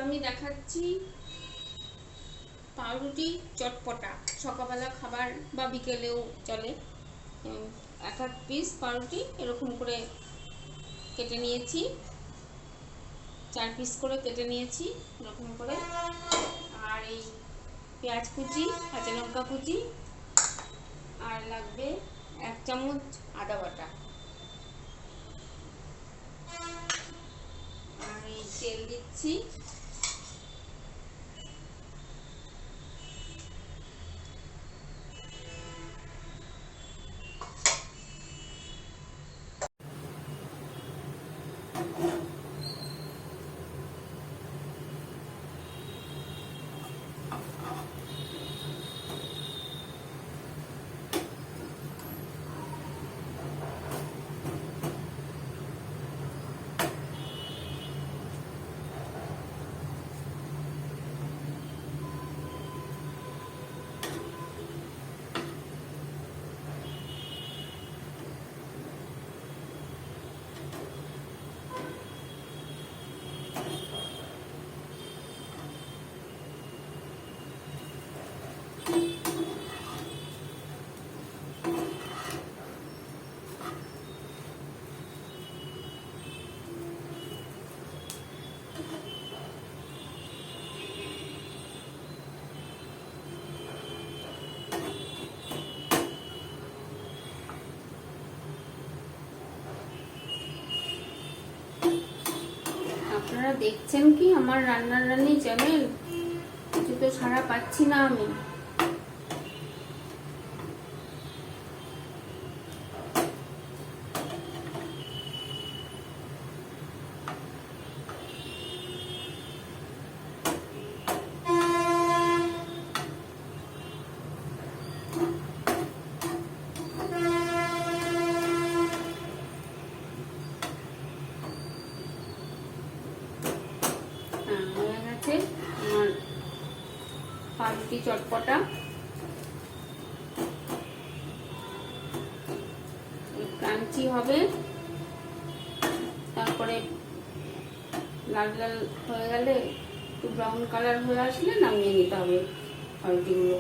আমি দেখাচ্ছি পাউরুটি চটপটা, সকালবেলা খাবার বা বিকেলেও চলে। এক এক পিস পাউরুটি এরকম করে কেটে নিয়েছি, 4 পিস করে কেটে নিয়েছি এরকম করে। আর এই পেঁয়াজ কুচি, কাঁচা লঙ্কা কুচি, আর লাগবে 1 চামচ আদা বাটা। আর এই তেল দিচ্ছি, আপনারা দেখছেন কি আমার রান্নার রান্নি চ্যানেল? কিছু তো সাড়া পাচ্ছি না আমি। হয়ে গেছে আমার পাউরুটি চটপটা। ক্রাঞ্চি হবে, তারপরে লাল লাল হয়ে গেলে একটু ব্রাউন কালার হয়ে আসলে নামিয়ে নিতে হবে পাউরুটিগুলো।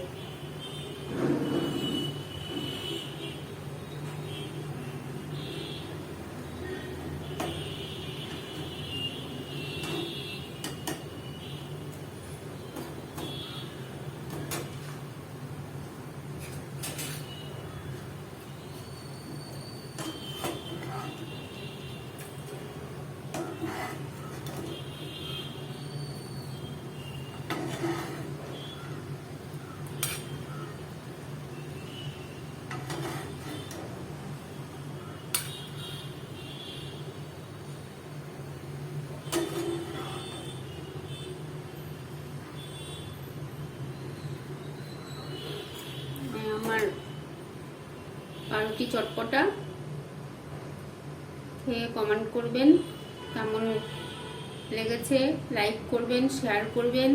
আমার পাউরুটি চটপটা খেয়ে কমেন্ট করবেন কেমন লেগেছে, লাইক করবেন, শেয়ার করবেন।